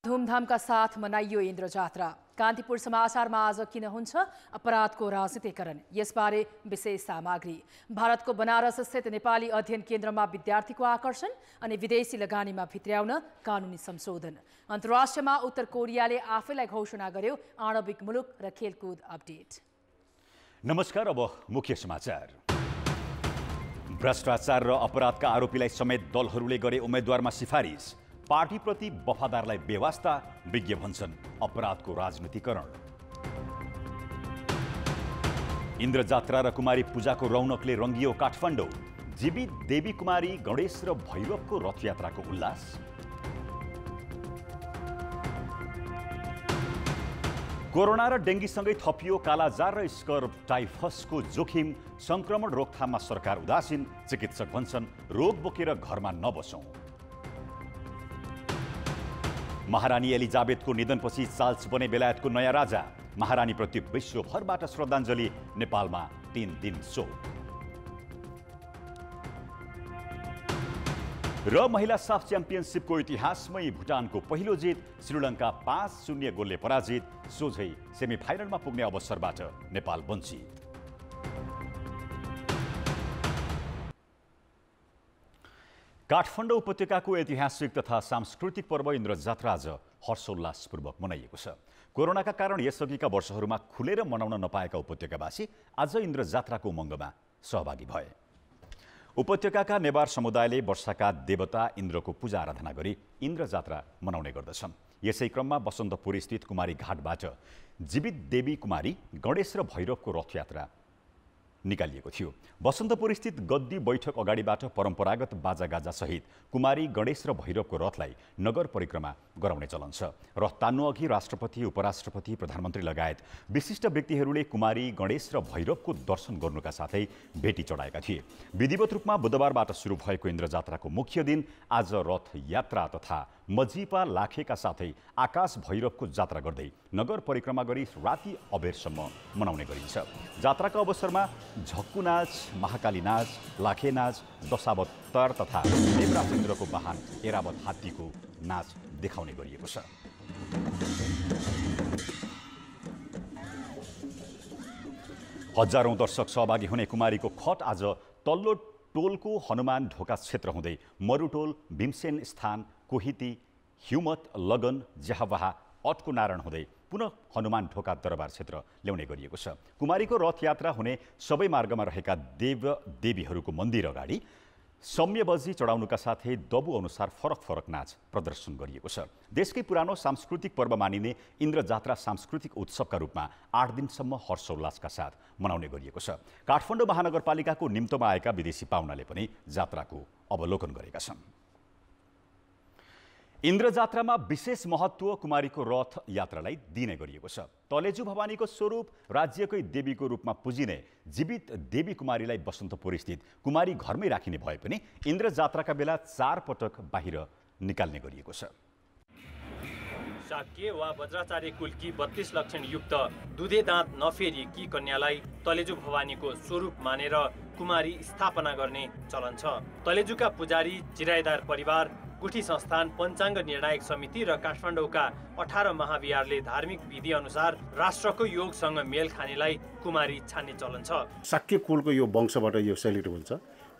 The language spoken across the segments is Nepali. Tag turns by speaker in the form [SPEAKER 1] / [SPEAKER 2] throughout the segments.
[SPEAKER 1] धुमधामका साथ मनाइयो इन्द्र जात्रा। कान्तिपुर समाचारमा आज किन हुन्छ अपराधको राजनीतिकरण, यसबारे विशेष सामग्री। भारतको बनारस स्थित नेपाली अध्ययन केन्द्रमा विद्यार्थीको आकर्षण अनि विदेशी लगानीमा भित्र्याउन कानुनी संशोधन। अन्तर्राष्ट्रियमा उत्तर कोरियाले आफैलाई घोषणा गर्यो आणविक मुलुक र खेलकुद अपडेट।
[SPEAKER 2] नमस्कार, अब मुख्य समाचार। भ्रष्टाचार र अपराधका आरोपीलाई समेत दलहरूले गरे उम्मेद्वारमा सिफारिस। पार्टीप्रति वफादारलाई बेवास्ता, विज्ञ भन्छन् अपराधको राजनीतिकरण। इन्द्र जात्रा र कुमारी पूजाको रौनकले रंगियो काठमाडौँ। जीवित देवी कुमारी गणेश र भैरवको रथयात्राको उल्लास। कोरोना र डेंगीसँगै थपियो कालाजार र स्कर्ब टाइफसको जोखिम। संक्रमण रोकथाममा सरकार उदासीन, चिकित्सक भन्छन् रोग बोकेर घरमा नबसौं। महारानी एलिजाबेथको निधनपछि चार्ल्स बने बेलायतको नयाँ राजा। महारानीप्रति विश्वभरबाट श्रद्धाञ्जली, नेपालमा 3 दिन शोक। र महिला साफ च्याम्पियनसिपको इतिहासमै भुटानको पहिलो जित। श्रीलङ्का 5-0 गोलले पराजित, सोझै सेमिफाइनलमा पुग्ने अवसरबाट नेपाल वञ्चित। काठमाडौँ उपत्यकाको ऐतिहासिक तथा सांस्कृतिक पर्व इन्द्र जात्रा आज हर्षोल्लासपूर्वक मनाइएको छ। कोरोनाका कारण यसअघिका वर्षहरूमा खुलेर मनाउन नपाएका उपत्यकावासी आज इन्द्र जात्राको उमङ्गमा सहभागी भए। उपत्यकाका नेवार समुदायले वर्षाका देवता इन्द्रको पूजा आराधना गरी इन्द्र जात्रा मनाउने गर्दछन्। यसै क्रममा बसन्तपुर स्थित कुमारी घाटबाट जीवित देवी कुमारी गणेश र भैरवको रथयात्रा निकालिएको थियो। बसन्तपुर स्थित गद्दी बैठक अगाडिबाट परम्परागत बाजागाजा सहित कुमारी गणेश र भैरवको रथलाई नगर परिक्रमा गराउने चलन छ। रथ तान्नु अघि राष्ट्रपति, उपराष्ट्रपति, प्रधानमन्त्री लगायत विशिष्ट व्यक्तिहरूले कुमारी गणेश र भैरवको दर्शन गर्नुका साथै भेटी चढाएका थिए। विधिवत रूपमा बुधबारबाट सुरु भएको इन्द्र जात्राको मुख्य दिन आज रथ यात्रा तथा मजीपा लाखेका साथै आकाश भैरवको जात्रा गर्दै नगर परिक्रमा गरी राति अबेरसम्म मनाउने गरिन्छ। जात्राका अवसरमा झक्कु नाच, महाकाली नाच, लाखे नाच, दशावतार तथा देवराजेन्द्रको वाहन एरावत हात्तीको नाच देखाउने गरिएको छ। हजारौं दर्शक सहभागी हुने कुमारीको खट आज तल्लो टोलको हनुमान ढोका क्षेत्र हुँदै मरुटोल, भीमसेन स्थान, कोहिती, हिउमत, लगन, जहावाहा, अटको नारायण हुँदै पुनः हनुमान ढोका दरबार क्षेत्र ल्याउने गरिएको छ। कुमारीको रथ यात्रा हुने सबै मार्गमा रहेका देव देवीहरूको मन्दिर अगाडि सम्यबजी चढाउनुका साथै दबु अनुसार फरक फरक नाच प्रदर्शन गरिएको छ। देशकै पुरानो सांस्कृतिक पर्व मानिने इन्द्र जात्रा सांस्कृतिक उत्सवका रूपमा 8 दिनसम्म हर्षोल्लासका साथ मनाउने गरिएको छ। काठमाडौँ महानगरपालिकाको निम्तोमा आएका विदेशी पाहुनाले पनि जात्राको अवलोकन गरेका छन्। इन्द्र जात्रामा विशेष महत्त्व कुमारीको रथ यात्रालाई दिने गरिएको छ। तलेजु भवानीको स्वरूप राज्यकै देवीको रूपमा पुजिने जीवित देवी कुमारीलाई बसन्तपुर स्थित कुमारी घरमै राखिने भए पनि इन्द्र जात्राका बेला 4 पटक बाहिर निकाल्ने गरिएको छ।
[SPEAKER 3] शाक्य वा वज्राचार्य कुलकी 32 लक्षण युक्त दुधे दाँत नफेरिएकी कन्यालाई तलेजु भवानीको स्वरूप मानेर कुमारी स्थापना गर्ने चलन छ। तलेजुका पुजारी, चिरायदार परिवार, गुठी संस्थान, पञ्चाङ्ग निर्णायक समिति र काठमाडौँका 18 महाविहारले धार्मिक विधि अनुसार राष्ट्रको योगसँग मेल खानेलाई कुमारी छान्ने चलन छ।
[SPEAKER 4] शाक्य कुलको यो वंशबाट यो सेलिब्रेट हुन्छ।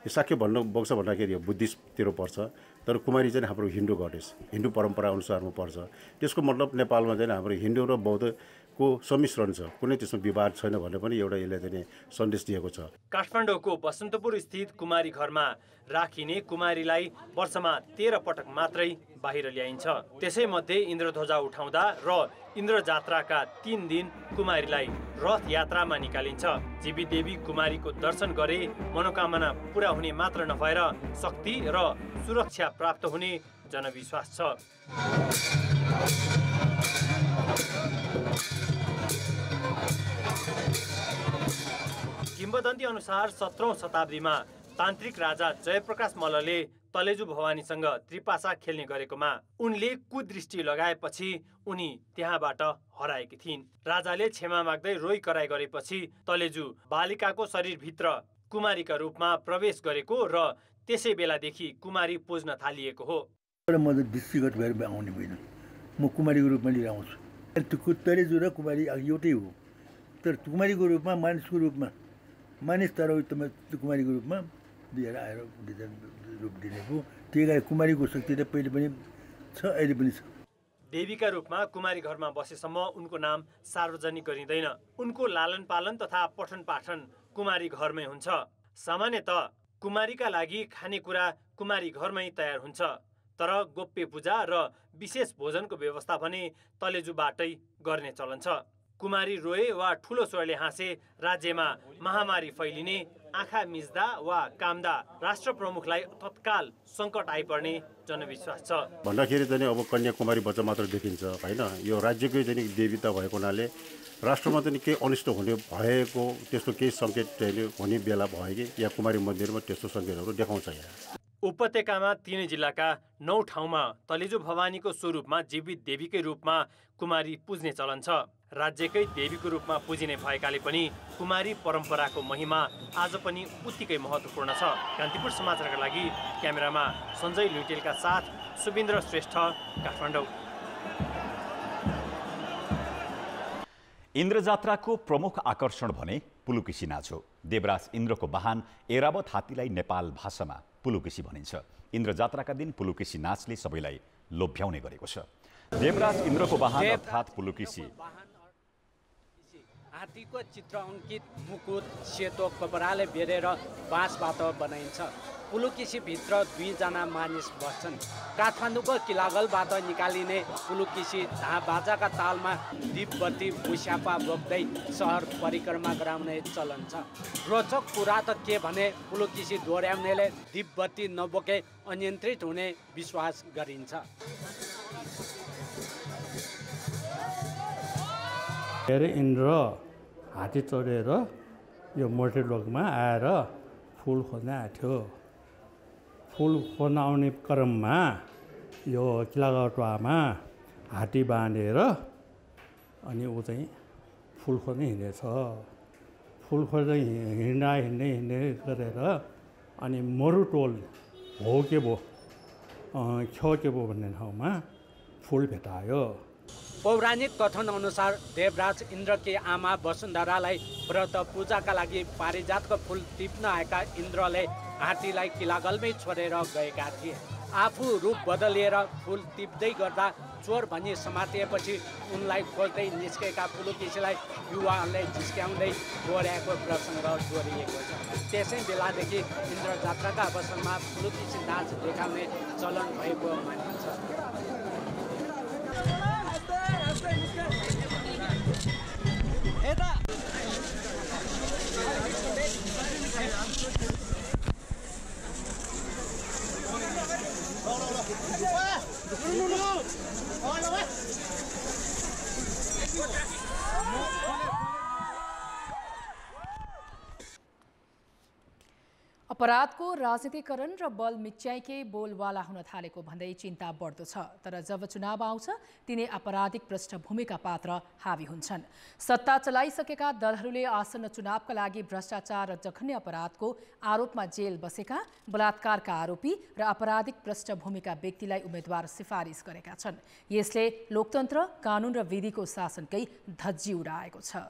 [SPEAKER 4] यो शाक्य वंश भन्दाखेरि यो बुद्धिस्टतिर पर्छ, तर कुमारी चाहिँ हाम्रो हिन्दू गडेस, हिन्दू परम्परा अनुसारमा पर्छ। त्यसको मतलब नेपालमा चाहिँ हाम्रो हिन्दू र बौद्धको सम्मिश्रण छ, कुनै त्यसमा विवाद छैन भन्ने पनि एउटा यसले चाहिँ सन्देश दिएको छ।
[SPEAKER 3] काठमाडौँको बसन्तपुर स्थित कुमारी घरमा राखिने कुमारीलाई वर्षमा 13 पटक मात्रै बाहिर ल्याइन्छ। त्यसैमध्ये इन्द्रध्वजा उठाउँदा र इन्द्र जात्राका 3 दिन कुमारीलाई रथ यात्रामा निकालिन्छ। जीवी देवी कुमारीको दर्शन गरे मनोकामना पूरा हुने मात्र नभएर शक्ति र सुरक्षा प्राप्त हुने जनविश्वास छ। किम्वदन्ती अनुसार 17औं शताब्दीमा तान्त्रिक राजा जयप्रकाश मल्लले तलेजु भवानीसँग त्रिपासा खेल्ने गरेकोमा उनले कुदृष्टि लगाएपछि उनी त्यहाँबाट हराएकी थिइन्। राजाले क्षमा माग्दै रोइ कराई गरेपछि तलेजु बालिकाको शरीरभित्र कुमारीका रूपमा प्रवेश गरेको र त्यसै बेलादेखि कुमारी पुज्न थालिएको हो।
[SPEAKER 5] म व्यक्तिगत भएर आउने होइन, म कुमारीको रूपमा लिएर आउँछु। त्यो तलेजु र कुमारी एउटै हो, तर कुमारीको रूपमा मानिसको रूपमा मानिस तर कुमारीको रूपमा लिएर आएर रूप दिने हो। त्यही कारण कुमारीको शक्ति त पहिले पनि छ, अहिले पनि छ।
[SPEAKER 3] देवीका रूपमा कुमारी घरमा बसेसम्म उनको नाम सार्वजनिक गरिँदैन। उनको लालन पालन तथा पठन पाठन कुमारी घरमै हुन्छ। सामान्यतः कुमारीका लागि खानेकुरा कुमारी घरमै तयार हुन्छ, तर गोप्य पूजा र विशेष भोजनको व्यवस्था भने तलेजुबाटै गर्ने चलन छ। कुमारी रोए वा ठुलो स्वरले हाँसे राज्यमा महामारी फैलिने, आँखा मिच्दा वा काम्दा राष्ट्र प्रमुखलाई तत्काल सङ्कट आइपर्ने जनविश्वास छ।
[SPEAKER 4] भन्दाखेरि चाहिँ अब कन्याकुमारी बच्चा मात्र देखिन्छ होइन, यो राज्यकै चाहिँ देवीता भएको हुनाले राष्ट्रमा चाहिँ केही अनिष्ट हुने भएको त्यस्तो केही सङ्केत चाहिँ हुने बेला भयो कि या कुमारी मन्दिरमा त्यस्तो सङ्केतहरू देखाउँछ। यहाँ
[SPEAKER 3] उपत्यकामा 3 जिल्लाका 9 ठाउँमा तलेजु भवानीको स्वरूपमा जीवित देवीकै रूपमा कुमारी पुज्ने चलन छ। राज्यकै देवीको रूपमा पुजिने भएकाले पनि कुमारी परम्पराको महिमा आज पनि उत्तिकै महत्त्वपूर्ण छ। कान्तिपुर समाचारका लागि क्यामेरामा सञ्जय लुइटेलका साथ सुबिन्द्र श्रेष्ठ, काठमाडौँ।
[SPEAKER 2] इन्द्रजात्राको प्रमुख आकर्षण भने पुलुकिसी नाच हो। देवराज इन्द्रको वाहन एरावत हात्तीलाई नेपाल भाषामा पुलुकिसी भनिन्छ। इन्द्रजात्राका दिन पुलुकिसी नाचले सबैलाई लोभ्याउने गरेको छ। देवराज इन्द्रको वाहन अर्थात् पुलुकिसी
[SPEAKER 6] हात्तीको चित्र अङ्कित मुकुट सेतो कपडाले बेरेर बाँसबाट बनाइन्छ। पुलुकिसीभित्र 2 जना मानिस बस्छन्। काठमाडौँको किलागलबाट निकालिने पुलुकिसी बाजाका तालमा दीपबत्ती बुस्यापा बोक्दै सहर परिक्रमा गराउने चलन छ। रोचक कुरा त के भने पुलुकिसी दोहोऱ्याउनेले दीपबत्ती नबोके अनियन्त्रित हुने विश्वास गरिन्छ।
[SPEAKER 7] इन्द्र हात्ती चढेर यो मोर्टेलोकमा आएर फुल खोज्न आएको थियो। फुल खोज्न आउने क्रममा यो किलागटवामा हात्ती बाँधेर अनि ऊ चाहिँ फुल खोज्दै हिँडेछ। फुल खोज्दै हिँड्दै गरेर अनि मरुटोल हो के भो ख्यो के भो भन्ने ठाउँमा फुल भेटायो।
[SPEAKER 6] पौराणिक कथन अनुसार देवराज इन्द्रकी आमा वसुन्धरालाई व्रत पूजाका लागि पारिजातको फुल टिप्न आएका इन्द्रले हात्तीलाई किलागलमै छोडेर गएका थिए। आफू रूप बदलिएर फुल टिप्दै गर्दा चोर भनी समातिएपछि उनलाई खोज्दै निस्केका पुलुकिसीलाई युवाहरूले झिस्क्याउँदै दोहोऱ्याएको प्रसङ्ग दोहोरिएको छ। त्यसै बेलादेखि इन्द्र जात्राका अवसरमा पुलुकिसी नाच देखाउने चलन भएको मानिन्छ।
[SPEAKER 1] अपराधको राजनीतिकरण र बल मिच्याइकै बोलवाला हुन थालेको भन्दै चिन्ता बढ्दो छ। तर जब चुनाव आउँछ तिनै आपराधिक पृष्ठभूमिका पात्र हावी हुन्छन्। सत्ता चलाइसकेका दलहरूले आसन्न चुनावका लागि भ्रष्टाचार र जघन्य अपराधको आरोपमा जेल बसेका बलात्कारका आरोपी र आपराधिक पृष्ठभूमिका व्यक्तिलाई उम्मेद्वार सिफारिस गरेका छन्। यसले लोकतन्त्र, कानुन र विधिको शासनकै धज्जी उडाएको छ।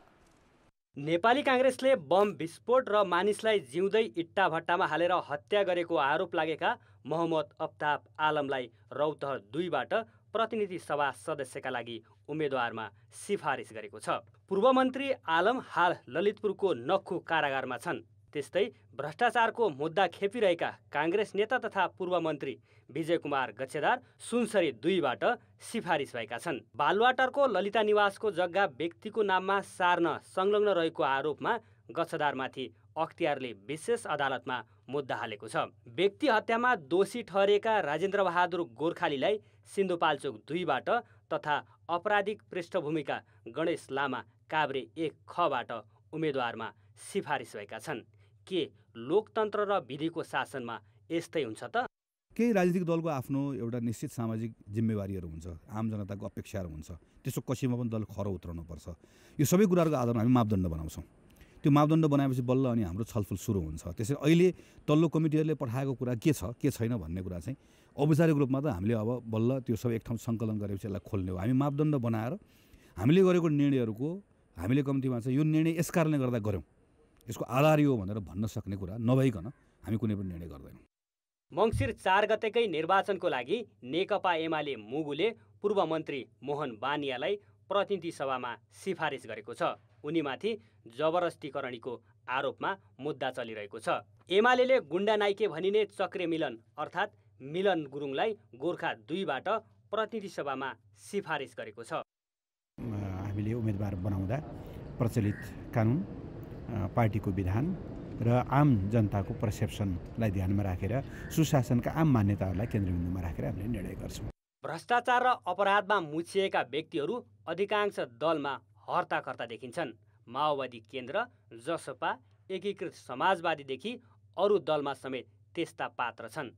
[SPEAKER 6] नेपाली काङ्ग्रेसले बम विस्फोट र मानिसलाई जिउँदै इट्टा भट्टामा हालेर हत्या गरेको आरोप लागेका मोहम्मद अफ्ताब आलमलाई रौतहट 2बाट प्रतिनिधि सभा सदस्यका लागि उम्मेदवारमा सिफारिस गरेको छ। पूर्व मन्त्री आलम हाल ललितपुरको नक्खु कारागारमा छन्। त्यस्तै भ्रष्टाचारको मुद्दा खेपिरहेका काङ्ग्रेस नेता तथा पूर्व मन्त्री विजय कुमार गच्छेदार सुनसरी 2बाट सिफारिस भएका छन्। बालुवाटारको ललिता निवासको जग्गा व्यक्तिको नाममा सार्न संलग्न रहेको आरोपमा गच्छेदारमाथि अख्तियारले विशेष अदालतमा मुद्दा हालेको छ। व्यक्ति हत्यामा दोषी ठहरेका राजेन्द्र बहादुर गोर्खालीलाई सिन्धुपाल्चोक 2बाट तथा आपराधिक पृष्ठभूमिका गणेश लामा काभ्रे 1खबाट उम्मेदवारमा सिफारिस भएका छन्। के लोकतन्त्र र विधिको शासनमा यस्तै हुन्छ त?
[SPEAKER 8] केही राजनीतिक दलको आफ्नो एउटा निश्चित सामाजिक जिम्मेवारीहरू हुन्छ, आम जनताको अपेक्षाहरू हुन्छ। त्यसो कसीमा पनि दल खरो उत्रनुपर्छ। यो सबै कुराहरूको आधारमा हामी मापदण्ड बनाउँछौँ। त्यो मापदण्ड बनाएपछि बल्ल अनि हाम्रो छलफल सुरु हुन्छ। त्यसैले अहिले तल्लो कमिटीहरूले पठाएको कुरा के छ के छैन भन्ने कुरा चाहिँ औपचारिक रूपमा त हामीले अब बल्ल त्यो सब एक ठाउँ सङ्कलन गरेपछि यसलाई खोल्ने हो। हामी मापदण्ड बनाएर हामीले गरेको निर्णयहरूको हामीले कम्तीमा चाहिँ यो निर्णय यस कारणले गर्दा गऱ्यौँ, यसको आधार यो भनेर भन्न सक्ने कुरा नभइकन हामी कुनै पनि निर्णय गर्दैनौँ।
[SPEAKER 6] मङ्सिर 4 गतेकै निर्वाचनको लागि नेकपा एमाले मुगुले पूर्व मन्त्री मोहन बानियालाई प्रतिनिधि सभामा सिफारिस गरेको छ। उनीमाथि जबरजस्तीकरणीको आरोपमा मुद्दा चलिरहेको छ। एमाले गुण्डा नाइके भनिने चक्रे मिलन अर्थात् मिलन गुरुङलाई गोर्खा 2बाट प्रतिनिधि सभामा सिफारिस गरेको छ।
[SPEAKER 9] हामीले उम्मेदवार बनाउँदा प्रचलित कानुन, पार्टीको विधान र आम जनताको पर्सेप्सनलाई ध्यानमा राखेर सुशासनका आम मान्यताहरूलाई केन्द्रबिन्दुमा राखेर हामीले निर्णय गर्छौँ।
[SPEAKER 6] भ्रष्टाचार र अपराधमा मुछिएका व्यक्तिहरू अधिकांश दलमा हर्ताकर्ता देखिन्छन्। माओवादी केन्द्र, जसपा, एकीकृत समाजवादीदेखि अरू दलमा समेत त्यस्ता पात्र छन्।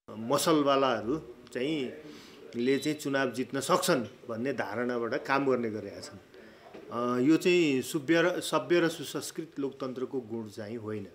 [SPEAKER 10] मसलवालाहरू चाहिँ चुनाव जित्न सक्छन् भन्ने धारणाबाट काम गर्ने गरेका छन्। यो चाहिँ सभ्य र सुसंस्कृत लोकतन्त्रको गुण चाहिँ होइन।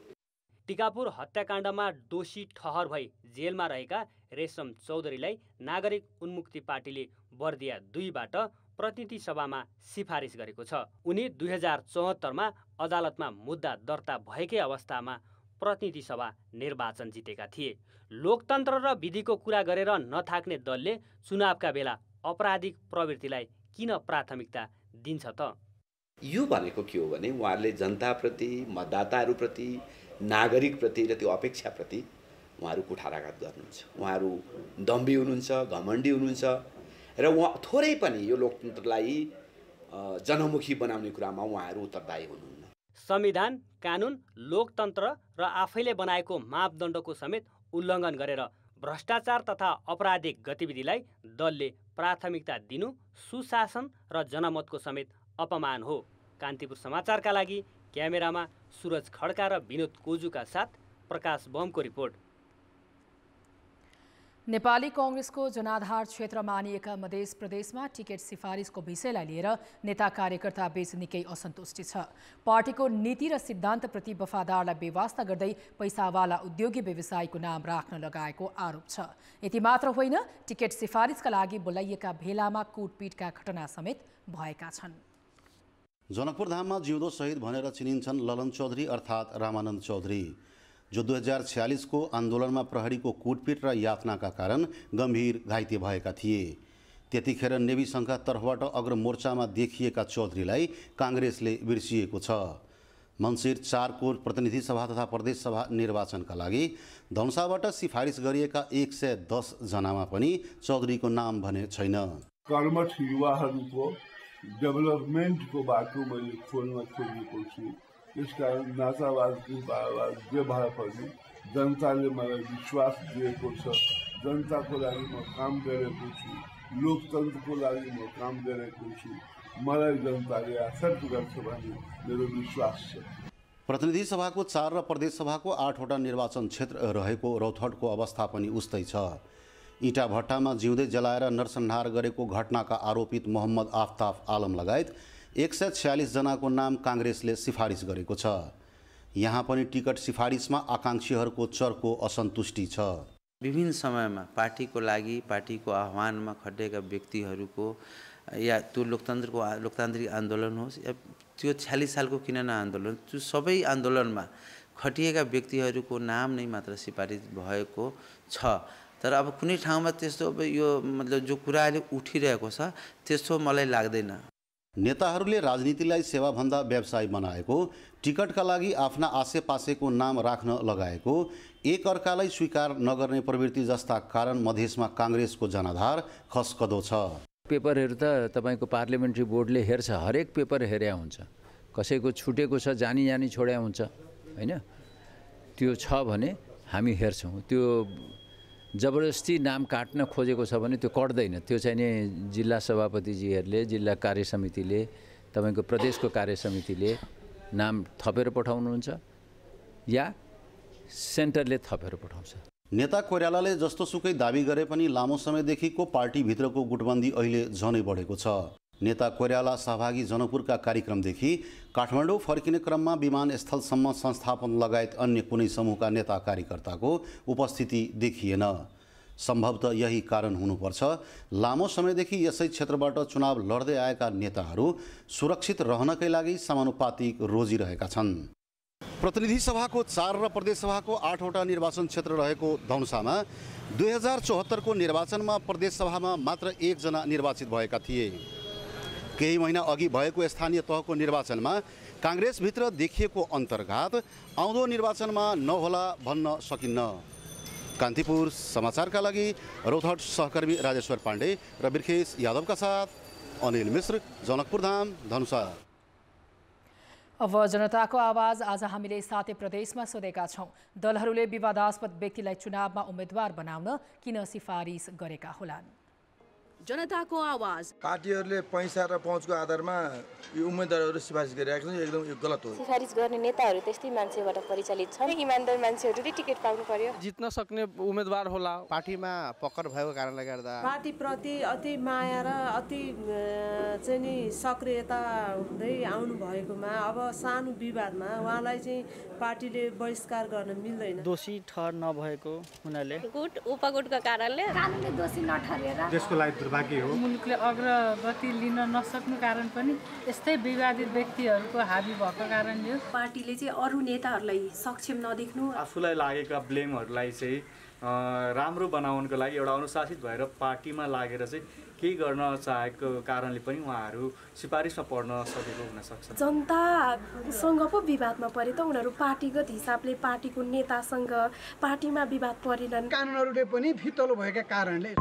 [SPEAKER 6] टिकापुर हत्याकाण्डमा दोषी ठहर भई जेलमा रहेका रेशम चौधरीलाई नागरिक उन्मुक्ति पार्टीले बर्दिया 2बाट प्रतिनिधि सभामा सिफारिस गरेको छ। उनी 2074मा अदालतमा मुद्दा दर्ता भएकै अवस्थामा प्रतिनिधि सभा निर्वाचन जितेका थिए। लोकतन्त्र र विधिको कुरा गरेर नथाक्ने दलले चुनावका बेला आपराधिक प्रवृत्तिलाई किन प्राथमिकता दिन्छ त?
[SPEAKER 11] यो भनेको के हो भने उहाँहरूले जनताप्रति, मतदाताहरूप्रति, नागरिकप्रति र त्यो अपेक्षाप्रति उहाँहरू कुठाराघात गर्नुहुन्छ। उहाँहरू दम्भी हुनुहुन्छ, घमण्डी हुनुहुन्छ र उहाँ थोरै पनि यो लोकतन्त्रलाई जनमुखी बनाउने कुरामा उहाँहरू उत्तरदायी हुनुहुन्न।
[SPEAKER 6] संविधान, कानुन, लोकतन्त्र र आफैले बनाएको मापदण्डको समेत उल्लङ्घन गरेर भ्रष्टाचार तथा आपराधिक गतिविधिलाई दलले प्राथमिकता दिनु सुशासन र जनमतको समेत अपमान हो। कान्तिपुर समाचारका लागि क्यामेरामा सुरज खड्का र विनोद कोजुका साथ प्रकाश बमको रिपोर्ट।
[SPEAKER 1] नेपाली कांग्रेसको जनाधार क्षेत्र मानिएका मध्य प्रदेशमा टिकट सिफारिसको विषयलाई लिएर नेता कार्यकर्ता बीच निकै असन्तुष्टि छ। पार्टीको नीति र सिद्धान्तप्रति वफादारलाई बेवास्ता गर्दै पैसावाला उद्योगी व्यवसायीको नाम राख्न लगाएको आरोप छ। यति मात्र होइन, टिकट सिफारिसका लागि बोलाइएका भेलामा कुटपिटका घटना समेत भएका छन्।
[SPEAKER 12] जनकपुर धाममा जिउँदो शहीद भनेर चिनिन्छन् ललन चौधरी अर्थात् रामानन्द चौधरी, जो 2046 को आन्दोलनमा प्रहरीको कुटपिट र यातनाका कारण गम्भीर घाइते भएका थिए। त्यतिखेर नेवी सङ्घका तर्फबाट अग्रमोर्चामा देखिएका चौधरीलाई काङ्ग्रेसले बिर्सिएको छ। मङ्सिर 4 को प्रतिनिधि सभा तथा प्रदेश सभा निर्वाचनका लागि धनुषाबाट सिफारिस गरिएका 110 जनामा पनि चौधरीको नाम भने छैन।
[SPEAKER 13] कर्मठ युवाहरूको डेभलपमेन्टको बाटो मैले खोल्न खोजेको छु। त्यसकारण नातावादको बावाद जे भए पनि जनताले मलाई विश्वास दिएको छ। जनताको लागि म काम गरेको छु, लोकतन्त्रको लागि म काम गरेको छु। मलाई जनताले एक्सेप्ट गर्छ भन्ने मेरो विश्वास छ।
[SPEAKER 12] प्रतिनिधि सभाको 4 र प्रदेश सभाको 8वटा निर्वाचन क्षेत्र रहेको रौतहटको अवस्था पनि उस्तै छ। इँटा भट्टामा जिउँदै जलाएर नरसंहार गरेको घटनाका आरोपित मोहम्मद आफ्ताफ आलम लगायत 146 जनाको नाम काङ्ग्रेसले सिफारिस गरेको छ। यहाँ पनि टिकट सिफारिसमा आकाङ्क्षीहरूको चर्को असन्तुष्टि छ।
[SPEAKER 14] विभिन्न समयमा पार्टीको लागि पार्टीको आह्वानमा खटेका व्यक्तिहरूको या त्यो लोकतान्त्रिक आन्दोलन होस् या त्यो 46 सालको किन न आन्दोलन, त्यो सबै आन्दोलनमा खटिएका व्यक्तिहरूको नाम नै मात्र सिफारिस भएको छ। तर अब कुनै ठाउँमा त्यस्तो अब यो मतलब जो कुरा अहिले उठिरहेको छ त्यस्तो मलाई लाग्दैन।
[SPEAKER 12] नेताहरूले राजनीतिलाई सेवाभन्दा व्यवसाय बनाएको, टिकटका लागि आफ्ना आसेपासेको नाम राख्न लगाएको, एक अर्कालाई स्वीकार नगर्ने प्रवृत्ति जस्ता कारण मधेसमा काङ्ग्रेसको जनाधार खस्कदो छ।
[SPEAKER 15] पेपरहरू त तपाईको पार्लियामेन्ट्री बोर्डले हेर्छ, हरेक पेपर हेर्या हुन्छ। कसैको छुटेको छ, जानी छोड्या हुन्छ हैन। त्यो छ भने हामी हेर्छौँ। त्यो जबरजस्ती नाम काट्न खोजेको छ भने त्यो कट्दैन। त्यो चाहिँ नि जिल्ला सभापतिजीहरूले, जिल्ला कार्य समितिले, तपाईको प्रदेशको कार्य समितिले नाम थपेर पठाउनुहुन्छ या सेन्टरले थपेर पठाउँछ।
[SPEAKER 12] नेता कोइरालाले जस्तो सुकै दाबी गरे पनि लामो समयदेखिको पार्टीभित्रको गुटबन्दी अहिले झनै बढेको छ। नेता कोइराला सहभागी जनकपुरका कार्यक्रमदेखि काठमाडौँ फर्किने क्रममा विमानस्थलसम्म संस्थापन लगायत अन्य कुनै समूहका नेता कार्यकर्ताको उपस्थिति देखिएन। सम्भवतः यही कारण हुनुपर्छ लामो समयदेखि यसै क्षेत्रबाट चुनाव लड्दै आएका नेताहरू सुरक्षित रहनकै लागि समानुपातिक रोजिरहेका छन्। प्रतिनिधि सभाको 4 र प्रदेश सभाको 8वटा निर्वाचन क्षेत्र रहेको धनुषामा 2074 को निर्वाचनमा प्रदेश सभामा मात्र 1 जना निर्वाचित भएका थिए। केही महिना अघि भएको स्थानीय तहको निर्वाचनमा काङ्ग्रेसभित्र देखिएको अन्तर्घात आउँदो निर्वाचनमा नहोला भन्न सकिन्न। कान्तिपुर समाचारका लागि रौतहट सहकर्मी राजेश्वर पाण्डे र बिर्खेश यादवका साथ अनिल मिश्र, जनकपुर धाम, धनुषा।
[SPEAKER 1] अब जनताको आवाज आज हामीले 7 प्रदेशमा सोधेका छौं। दलहरूले विवादास्पद व्यक्तिलाई चुनावमा उम्मेदवार बनाउन किन सिफारिस गरेका होलान्?
[SPEAKER 16] जनताको आवाज।
[SPEAKER 5] पार्टीहरूले पैसा र पहुँचको आधारमा यो उम्मेदवारहरू सिफारिस गरिरहेका छन्, एकदम यो गलत हो।
[SPEAKER 17] सिफारिस गर्ने नेताहरू त्यस्तै मान्छेबाट परिचालित छन्। इमानदार मान्छेहरूले टिकट पाउनु पर्यो।
[SPEAKER 18] जित्न सक्ने उम्मेदवार होला।
[SPEAKER 19] पार्टीमा पक्कर भएको कारणले गर्दा
[SPEAKER 20] पार्टीप्रति अति माया र अति चाहिँ नि सक्रियता हुँदै आउनु भएकोमा अब सानो विवादमा उहाँलाई चाहिँ पार्टीले बहिष्कार गर्न मिल्दैन।
[SPEAKER 18] दोषी ठहर नभएको हुनाले
[SPEAKER 17] गुट उपगुटका कारणले
[SPEAKER 21] कानुनले दोषी नठहरेर
[SPEAKER 22] देशको लागि दुर्भाग्य हो।
[SPEAKER 23] मुलुकले अग्रगति लिन नसक्नु कारण पनि यस्तै विवादित व्यक्तिहरूको हाबी भएको कारण हो।
[SPEAKER 21] पार्टीले चाहिँ अरू नेताहरूलाई सक्षम नदेख्नु,
[SPEAKER 24] आफूलाई लागेका ब्लेमहरूलाई चाहिँ राम्रो बनाउनको लागि एउटा अनुशासित भएर पार्टीमा लागेर चाहिँ केही गर्न चाहेको कारणले पनि उहाँहरू सिफारिसमा पर्न सकेको हुन सक्छ।
[SPEAKER 21] जनतासँग पो विवादमा परे त उनीहरू पार्टीगत हिसाबले पार्टीको नेतासँग पार्टीमा विवाद परेनन्।
[SPEAKER 22] कानुनहरूले पनि फितलो भएका कारणले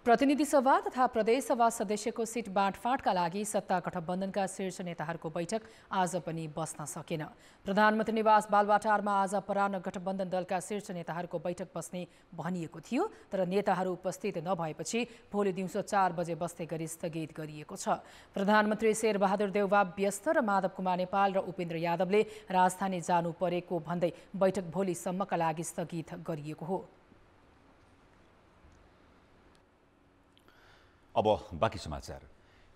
[SPEAKER 1] प्रतिनिधि सभा तथा प्रदेश सभा सदस्यको सिट बाँडफाँडका लागि सत्ता गठबन्धनका शीर्ष नेताहरूको बैठक आज पनि बस्न सकेन। प्रधानमन्त्री निवास बालुवाटारमा आज अपराह्न गठबन्धन दलका शीर्ष नेताहरूको बैठक बस्ने भनिएको थियो, तर नेताहरू उपस्थित नभएपछि भोलि दिउँसो 4 बजे बस्ने गरी स्थगित गरिएको छ। प्रधानमन्त्री शेरबहादुर देउवा व्यस्त र माधव कुमार नेपाल र उपेन्द्र यादवले राजधानी जानु परेको भन्दै बैठक भोलिसम्मका लागि स्थगित गरिएको हो।
[SPEAKER 2] अब बाँकी समाचार।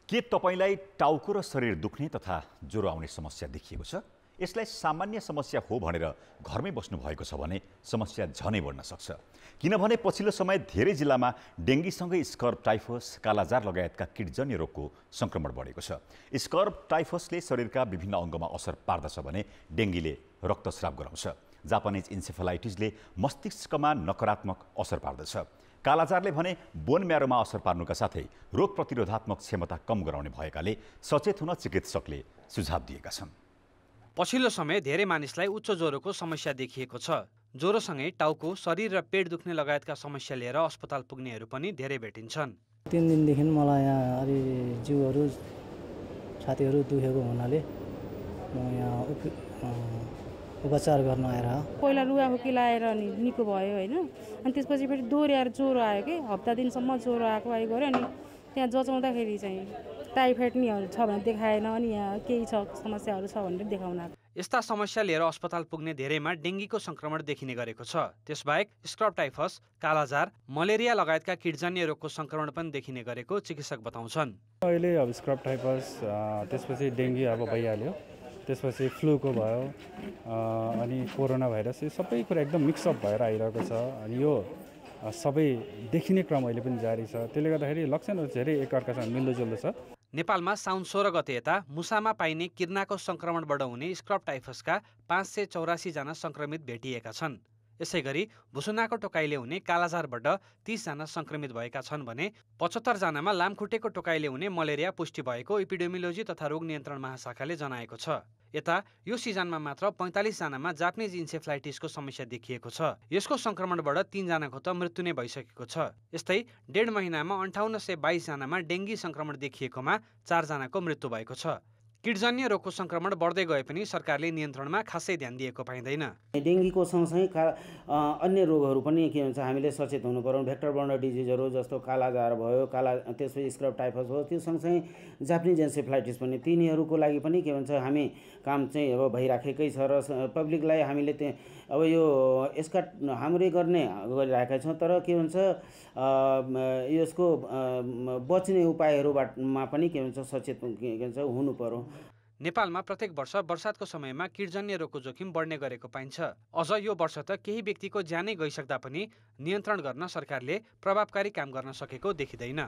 [SPEAKER 2] के तपाईलाई टाउको र शरीर दुख्ने तथा ज्वरो आउने समस्या देखिएको छ? यसलाई सामान्य समस्या हो भनेर घरमै बस्नु भएको छ भने समस्या झनै बढ्न सक्छ। किनभने पछिल्लो समय धेरै जिल्लामा डेङ्गीसँगै स्कर्ब टाइफस, कालाजार लगायतका कीटजन्य रोगको संक्रमण बढेको छ। स्कर्ब टाइफसले शरीरका विभिन्न अङ्गमा असर पार्दछ भने डेङ्गीले रक्तस्राव गराउँछ। जापानिज इन्सेफेलाइटिसले मस्तिष्कमा नकारात्मक असर पार्दछ। कालाजारले भने बोन म्यारोमा असर पार्नुका साथै रोग प्रतिरोधात्मक क्षमता कम गराउने भएकाले सचेत हुन चिकित्सकले सुझाव दिएका छन्।
[SPEAKER 6] पछिल्लो समय धेरै मानिसलाई उच्च ज्वरोको समस्या देखिएको छ। ज्वरोसँगै टाउको, शरीर र पेट दुख्ने लगायतका समस्या लिएर अस्पताल पुग्नेहरू पनि धेरै भेटिन्छन्।
[SPEAKER 25] 3 दिनदेखि मलाई यहाँ अलि जिउहरू छातीहरू दुखेको हुनाले म यहाँ उपचार गर्न आएर
[SPEAKER 26] पहिला लुगाखोकी लाएर नि निको भयो होइन, अनि त्यसपछि फेरि दोहोऱ्याएर ज्वरो आयो कि हप्ता दिनसम्म ज्वरो आएको गऱ्यो। अनि त्यहाँ जचाउँदाखेरि चाहिँ टाइफाइड नि छ भने देखाएन, अनि यहाँ केही छ समस्याहरू छ भनेर देखाउन आएको।
[SPEAKER 6] यस्ता समस्या लिएर अस्पताल पुग्ने धेरैमा डेङ्गीको संक्रमण देखिने गरेको छ। त्यसबाहेक स्क्रब टाइफस, कालाजार, मलेरिया लगायतका कीटजन्य रोगको संक्रमण पनि देखिने गरेको चिकित्सक बताउँछन्।
[SPEAKER 27] अहिले अब स्क्रब टाइफस त्यसपछि डेङ्गी अब भइहाल्यो, त्यसपछि फ्लूको भयो, अनि कोरोना भाइरस, यो सबै कुरा एकदम मिक्सअप भएर आइरहेको छ। अनि यो सबै देखिने क्रम अहिले पनि जारी छ। त्यसले गर्दाखेरि लक्षणहरू धेरै एकअर्कासँग मिल्दोजुल्दो छ।
[SPEAKER 6] नेपालमा साउन 16 गते यता मुसामा पाइने किर्नाको संक्रमणबाट हुने स्क्रब टाइफसका 584 जना संक्रमित भेटिएका छन्। यसैगरी भुसुनाको टोकाइले हुने कालाजारबाट 30 जना संक्रमित भएका छन् भने 75 जनामा लामखुट्टेको टोकाइले हुने मलेरिया पुष्टि भएको एपिडेमियोलोजी तथा रोग नियन्त्रण महाशाखाले जनाएको छ। यता यो सिजनमा मात्र 45 जनामा जापानिज इन्सेफ्लाइटिसको समस्या देखिएको छ। यसको संक्रमणबाट 3 जनाको त मृत्यु नै भइसकेको छ। यस्तै 1.5 महिनामा 5822 जनामा डेङ्गी संक्रमण देखिएकोमा 4 जनाको मृत्यु भएको छ। कीटजन्य रोगको संक्रमण बढ्दै गए पनि सरकारले नियन्त्रणमा खासै ध्यान दिएको पाइँदैन।
[SPEAKER 28] डेङ्गीको सँगसँगै अन्य रोगहरू पनि के भन्छ हामीले सचेत हुनु पर्यो। भेक्टर बर्न डिजिजहरू जस्तो कालाजार भयो, त्यसपछि स्क्रब टाइफस भयो, त्यो सँगसँगै जापानिज एन्सेफ्लाइटिस पनि, तिनीहरूको लागि पनि के भन्छ हामी काम चाहिँ अब भइराखेकै छ र पब्लिकलाई हामीले अब यो यसका हाम्रै गर्ने गरिरहेका छौँ। तर के भन्छ यसको बच्ने उपायहरूमा पनि के भन्छ सचेत के भन्छ हुनु पर्यो।
[SPEAKER 3] नेपालमा प्रत्येक वर्ष वर्षातको समयमा कीटजन्य रोगको जोखिम बढ्ने गरेको पाइन्छ। अझ यो वर्ष त केही व्यक्तिको ज्यानै गइसक्दा पनि नियन्त्रण गर्न सरकारले प्रभावकारी काम गर्न सकेको देखिँदैन।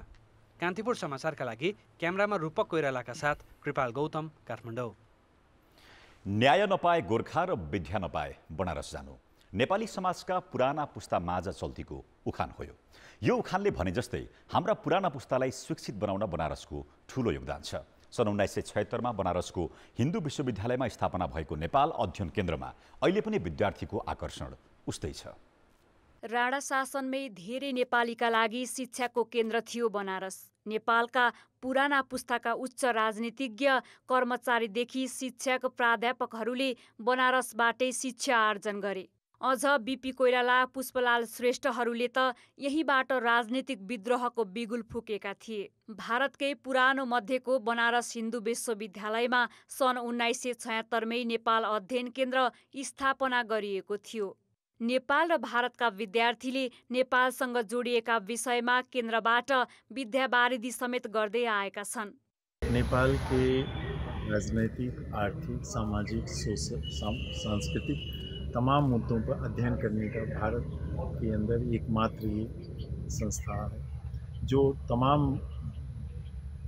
[SPEAKER 3] कान्तिपुर समाचारका लागि क्यामेरामा रूपक कोइरालाका साथ कृपाल गौतम, काठमाडौँ।
[SPEAKER 2] न्याय नपाए गोर्खा र विद्या नपाए बनारस जानु नेपाली समाजका पुराना पुस्ता माझ चल्तीको उखान हो। यो उखानले भने जस्तै हाम्रा पुराना पुस्तालाई शिक्षित बनाउन बनारसको ठूलो योगदान छ। सन् 1976 मा बनारसको हिन्दू विश्वविद्यालयमा स्थापना भएको नेपाल अध्ययन केन्द्रमा अहिले पनि विद्यार्थीको आकर्षण उस्तै छ।
[SPEAKER 4] राणा शासनमै धेरै नेपालीका लागि शिक्षाको केन्द्र थियो बनारस। नेपालका पुराना पुस्ताका उच्च राजनीतिज्ञ कर्मचारीदेखि शिक्षक प्राध्यापकहरूले बनारसबाटै शिक्षा आर्जन गरे। अझ बीपी कोइराला, पुष्पलाल श्रेष्ठहरूले त यहीँबाट राजनीतिक विद्रोहको बिगुल फुकेका थिए। भारतकै पुरानो मध्येको बनारस हिन्दू विश्वविद्यालयमा सन् 1976 मै नेपाल अध्ययन केन्द्र स्थापना गरिएको थियो। नेपाल र भारतका विद्यार्थीले नेपालसँग जोडिएका विषयमा केन्द्रबाट विद्यावारिधि समेत गर्दै आएका छन्।
[SPEAKER 7] नेपाल के राजनैतिक, आर्थिक, सामाजिक, सांस्कृतिक तमाम मुद्दों पर अध्ययन करने का भारत के अंदर एकमात्र ये संस्था है जो तमाम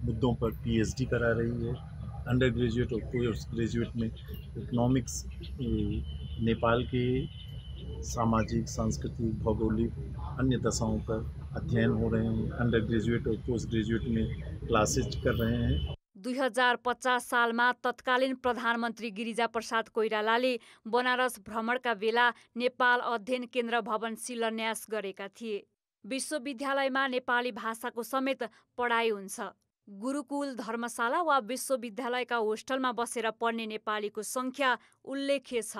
[SPEAKER 7] मुद्दों पर PhD करा रही है। अंडर ग्रेजुएट और पोस्ट ग्रेजुएट में इकोनॉमिक्स, नेपाल के सामाजिक, सांस्कृतिक, भौगोलिक अन्य दशाओं पर अध्ययन हो रहे हैं। अंडर ग्रेजुएट और पोस्ट ग्रेजुएट में क्लासेज कर रहे हैं।
[SPEAKER 4] 2050 सालमा तत्कालीन प्रधानमन्त्री गिरिजाप्रसाद कोइरालाले बनारस भ्रमणका बेला नेपाल अध्ययन केन्द्र भवन शिलान्यास गरेका थिए। विश्वविद्यालयमा नेपाली भाषाको समेत पढाइ हुन्छ। गुरुकुल, धर्मशाला वा विश्वविद्यालयका होस्टलमा बसेर पढ्ने नेपालीको सङ्ख्या उल्लेख्य छ।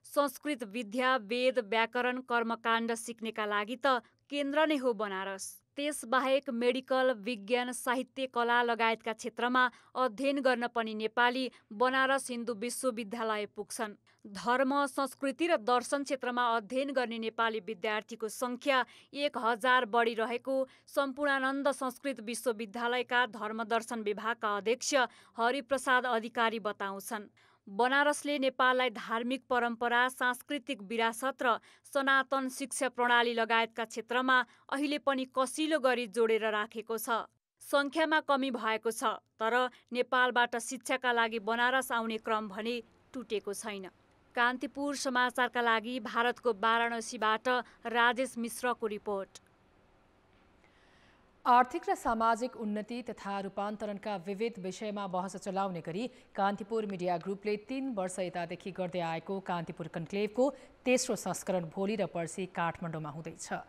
[SPEAKER 4] संस्कृत विद्या, वेद, व्याकरण, कर्मकाण्ड सिक्नेका लागि त केन्द्र नै हो बनारस। त्यसबाहेक मेडिकल, विज्ञान, साहित्य, कला लगायतका क्षेत्रमा अध्ययन गर्न पनि नेपाली बनारस हिन्दू विश्वविद्यालय पुग्छन्। धर्म, संस्कृति र दर्शन क्षेत्रमा अध्ययन गर्ने नेपाली विद्यार्थीको सङ्ख्या 1000 बढी रहेको सम्पूर्णानन्द संस्कृत विश्वविद्यालयका धर्मदर्शन विभागका अध्यक्ष हरिप्रसाद अधिकारी बताउँछन्। बनारसले नेपाललाई धार्मिक परम्परा, सांस्कृतिक विरासत र सनातन शिक्षा प्रणाली लगायतका क्षेत्रमा अहिले पनि कसिलो गरी जोडेर राखेको छ। सङ्ख्यामा कमी भएको छ, तर नेपालबाट शिक्षाका लागि बनारस आउने क्रम भने टुटेको छैन। कान्तिपुर समाचारका लागि भारतको वाराणसीबाट राजेश मिश्रको रिपोर्ट।
[SPEAKER 1] आर्थिक र सामाजिक उन्नति तथा रूपान्तरणका विविध विषयमा बहस चलाउने गरी कान्तिपुर मिडिया ग्रुपले 3 वर्ष यतादेखि गर्दै आएको कान्तिपुर कन्क्लेभको तेस्रो संस्करण भोलि र पर्सि काठमाडौँमा हुँदैछ।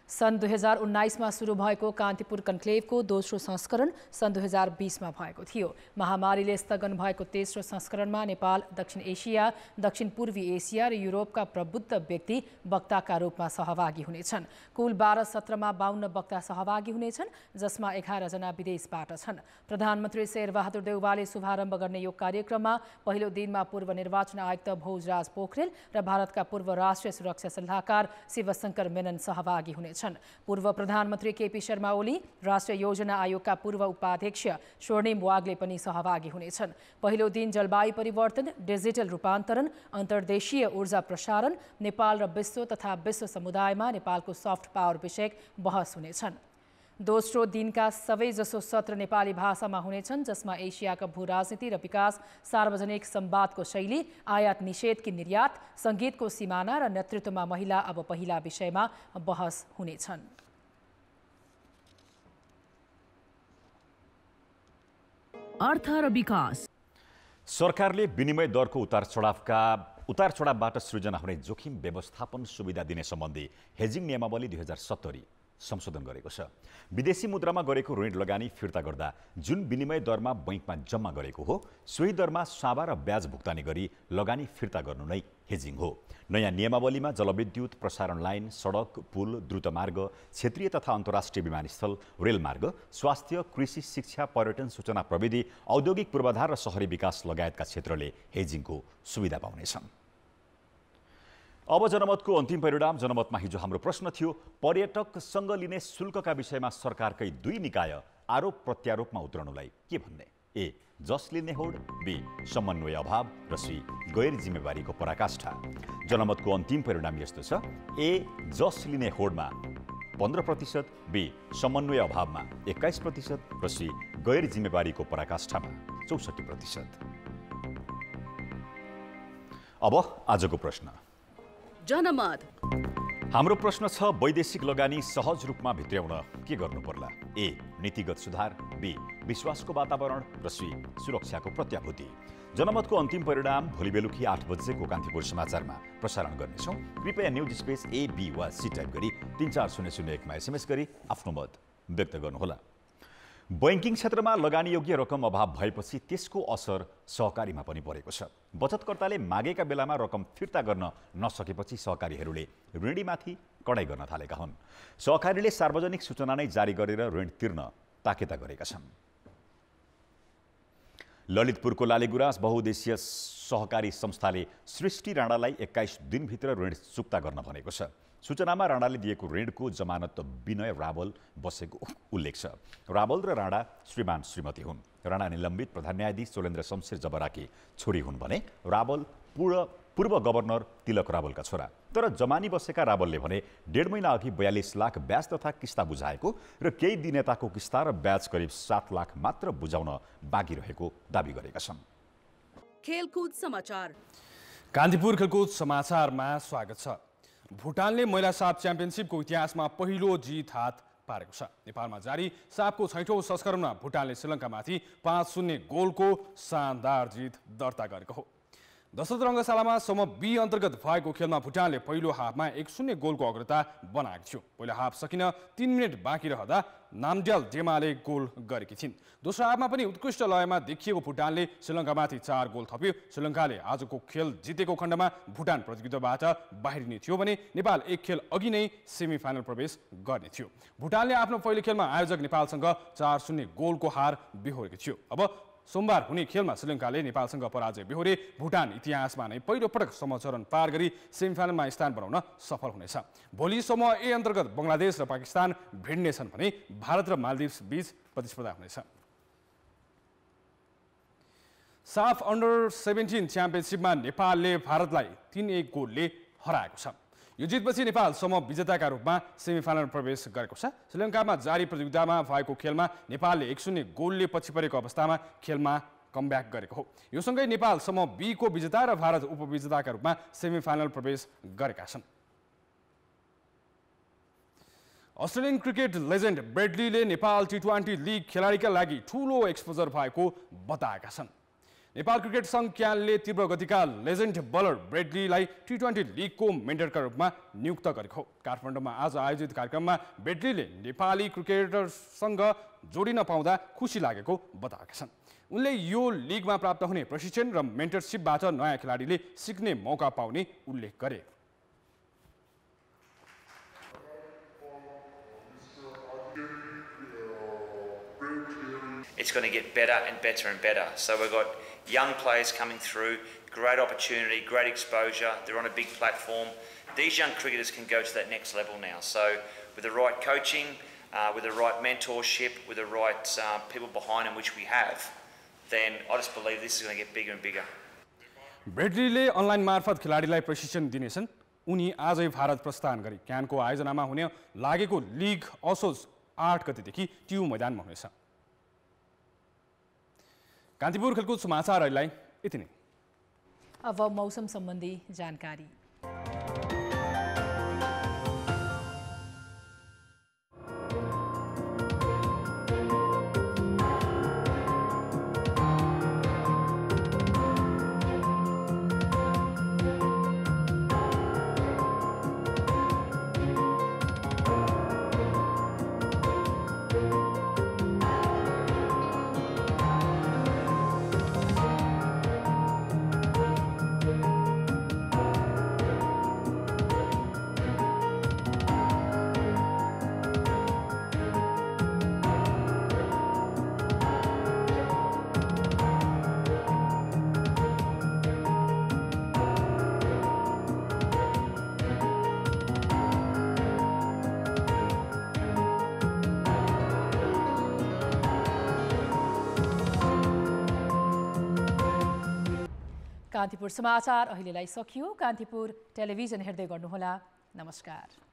[SPEAKER 1] सन् 2019 मा सुरु भएको कान्तिपुर कन्क्लेभको दोस्रो संस्करण सन् 2020 मा भएको थियो। महामारीले स्थगन भएको तेस्रो संस्करणमा नेपाल, दक्षिण एसिया, दक्षिण पूर्वी एसिया र युरोपका प्रबुद्ध व्यक्ति वक्ताका रूपमा सहभागी हुनेछन्। कुल 12 सत्रमा 52 वक्ता सहभागी हुनेछन्, जसमा 11 जना विदेशबाट छन्। प्रधानमन्त्री शेरबहादुर देउवाले शुभारम्भ गर्ने यो कार्यक्रममा पहिलो दिनमा पूर्व निर्वाचन आयुक्त भोजराज पोखरेल र भारतका पूर्व राष्ट्रिय सुरक्षा सल्लाहकार शिवशंकर मेनन सहभागी हुनेछन्। पूर्व प्रधानमन्त्री केपी शर्मा ओली, राष्ट्रिय योजना आयोगका पूर्व उपाध्यक्ष स्वर्णिम वाग्ले पनि सहभागी हुनेछन्। पहिलो दिन जलवायु परिवर्तन, डिजिटल रूपान्तरण, अन्तर्देशीय ऊर्जा प्रसारण, नेपाल र विश्व तथा विश्व समुदायमा नेपालको सफ्ट पावर विषयक बहस हुनेछन्। दोस्रो दिनका सबैजसो सत्र नेपाली भाषामा हुनेछन्, जसमा एसियाका भूराजनीति र विकास, सार्वजनिक संवादको शैली, आयात निषेधकी निर्यात, सङ्गीतको सिमाना र नेतृत्वमा महिला अब पहिला विषयमा बहस हुनेछन्।
[SPEAKER 16] अर्थ र विकास।
[SPEAKER 2] सरकारले विनिमय दरको उतार-चढावबाट सृजना हुने जोखिम व्यवस्थापन सुविधा दिने सम्बन्धी हेजिङ नियमावली 2070 संशोधन गरेको छ। विदेशी मुद्रामा गरेको ऋण लगानी फिर्ता गर्दा जुन विनिमय दरमा बैंकमा जम्मा गरेको हो, सोही दरमा सावा र ब्याज भुक्तानी गरी लगानी फिर्ता गर्नु नै हेजिङ हो। नयाँ नियमावलीमा जलविद्युत, प्रसारण लाइन, सडक, पुल, द्रुतमार्ग, क्षेत्रीय तथा अन्तर्राष्ट्रिय विमानस्थल, रेलमार्ग, स्वास्थ्य, कृषि, शिक्षा, पर्यटन, सूचना प्रविधि, औद्योगिक पूर्वाधार र शहरी विकास लगायतका क्षेत्रले हेजिङको सुविधा पाउनेछन्। अब जनमतको अन्तिम परिणाम। जनमतमा हिजो हाम्रो प्रश्न थियो, पर्यटकसँग लिने शुल्कका विषयमा सरकारकै 2 निकाय आरोप प्रत्यारोपमा उत्रनुलाई के भन्ने? ए. जस लिने होड, बी. समन्वय अभाव र सी. गैर जिम्मेवारीको पराकाष्ठा। जनमतको अन्तिम परिणाम यस्तो छ, ए. जस लिने होडमा 15%, बी. समन्वय अभावमा 21% र सी. गैर जिम्मेवारीको पराकाष्ठामा 64%। अब आजको प्रश्न।
[SPEAKER 16] जनमत।
[SPEAKER 2] हाम्रो प्रश्न छ, वैदेशिक लगानी सहज रूपमा भित्र्याउन के गर्नु पर्ला? ए. नीतिगत सुधार, बी. विश्वासको वातावरण र सी. सुरक्षाको प्रत्याभूति। जनमतको अन्तिम परिणाम भोलि बेलुकी 8 बजेको कान्तिपुर समाचारमा प्रसारण गर्नेछौँ। कृपया न्युज स्पेस ए, बी वा सी टाइप गरी 34001 मा एसएमएस गरी आफ्नो मत व्यक्त गर्नुहोला। बैंकिङ क्षेत्रमा लगानीयोग्य रकम अभाव भएपछि त्यसको असर सहकारीमा पनि परेको छ। बचतकर्ताले मागेका बेलामा रकम फिर्ता गर्न नसकेपछि सहकारीहरूले ऋणीमाथि कडाई गर्न थालेका हुन्। सहकारीले सार्वजनिक सूचना नै जारी गरेर ऋण तिर्न ताकेता गरेका छन्। ललितपुरको लालीगुराँस बहुउद्देश्य सहकारी संस्थाले सृष्टि राणालाई 21 दिनभित्र ऋण चुक्ता गर्न भनेको छ। सूचनामा राणाले दिएको ऋणको जमानत विनय रावल बसेको उल्लेख छ। रावल र राणा श्रीमान श्रीमती हुन्। राणा निलम्बित प्रधान न्यायाधीश चोलेन्द्र शमशेर जबराकी छोरी हुन् भने रावल पूर्व गभर्नर तिलक रावलका छोरा। तर जमानी बसेका रावलले भने 1.5 महिना अघि 42 लाख ब्याज तथा किस्ता बुझाएको र केही दिनेताको किस्ता र ब्याज करिब 7 लाख मात्र बुझाउन बाँकी रहेको दावी गरेका छन्।
[SPEAKER 16] खेलकुद समाचार।
[SPEAKER 8] कान्तिपुर खेलकुद समाचारमा स्वागत छ। भुटानले महिला साप च्याम्पियनसिपको इतिहासमा पहिलो जित हात पारेको छ। नेपालमा जारी सापको 6औं संस्करणमा भुटानले श्रीलङ्कामाथि 5-0 गोलको शानदार जित दर्ता गरेको हो। दशरथ रङ्गशालामा समूह बी अन्तर्गत भएको खेलमा भुटानले पहिलो हाफमा 1-0 गोलको अग्रता बनाएको थियो। पहिलो हाफ सकिन 3 मिनेट बाँकी रहँदा नामड्याल डेमाले गोल गरेकी थिइन्। दोस्रो हाफमा पनि उत्कृष्ट लयमा देखिएको भुटानले श्रीलङ्कामाथि 4 गोल थप्यो। श्रीलङ्काले आजको खेल जितेको खण्डमा भुटान प्रतियोगिताबाट बाहिरिने थियो भने नेपाल 1 खेल अघि नै सेमिफाइनल प्रवेश गर्ने थियो। भुटानले आफ्नो पहिलो खेलमा आयोजक नेपालसँग 4-0 गोलको हार बेहोरेको थियो। अब सोमबार हुने खेलमा श्रीलङ्काले नेपालसँग पराजय बेहोरे भुटान इतिहासमा नै पहिलो पटक समूहचरण पार गरी सेमिफाइनलमा स्थान बनाउन सफल हुनेछ। भोलि समूह ए अन्तर्गत बङ्गलादेश र पाकिस्तान भिड्नेछन् भने भारत र मालदिभ्स बीच प्रतिस्पर्धा हुनेछ। साफ अन्डर 17 च्याम्पियनसिपमा नेपालले भारतलाई 3-1 गोलले हराएको छ। यो जितपछि नेपाल समूह विजेताका रूपमा सेमिफाइनल प्रवेश गरेको छ। श्रीलङ्कामा जारी प्रतियोगितामा भएको खेलमा नेपालले 1-0 गोलले पछि परेको अवस्थामा खेलमा कमब्याक गरेको हो। यो सँगै नेपाल समूह बी को विजेता र भारत उपविजेताका रूपमा सेमिफाइनल प्रवेश गरेका छन्। अस्ट्रेलियन क्रिकेट लेजेन्ड ब्रेडलीले नेपाल T20 लिग खेलाडीका लागि ठूलो एक्सपोजर भएको बताएका छन्। नेपाल क्रिकेट संघ क्यानले तीव्र गतिका लेजेन्ड बलर ब्रेडलीलाई T20 लिगको मेन्टरका रूपमा नियुक्त गरेको हो। काठमाडौँमा आज आयोजित कार्यक्रममा ब्रेडलीले नेपाली क्रिकेटरसँग जोडिन पाउँदा खुसी लागेको बताएका छन्। उनले यो लिगमा प्राप्त हुने प्रशिक्षण र मेन्टरसिपबाट नयाँ खेलाडीले सिक्ने मौका पाउने उल्लेख गरे।
[SPEAKER 9] It's going to get better and better and better. So we've got young players coming through, great opportunity, great exposure. They're on a big platform. These young cricketers can go to that next level now. So with the right coaching, with the right mentorship, with the right people behind them, which we have, then I just believe this is going to get bigger and bigger.
[SPEAKER 8] ब्रेडलीले अनलाइन मार्फत खेलाडीलाई प्रशिक्षण दिनेछन्। उनी आजै भारत प्रस्थान गरी क्यानको आयोजनामा हुने लागेको लिग असोज 8 गतेदेखि ट्यु मैदानमा हुनेछ। कान्तिपुर खेलकुद समाचार अहिलेलाई यति नै।
[SPEAKER 1] अब मौसम सम्बन्धी जानकारी। कान्तिपुर समाचार अहिलेलाई सकियो। कान्तिपुर टेलिभिजन हेर्दै गर्नुहोला। नमस्कार।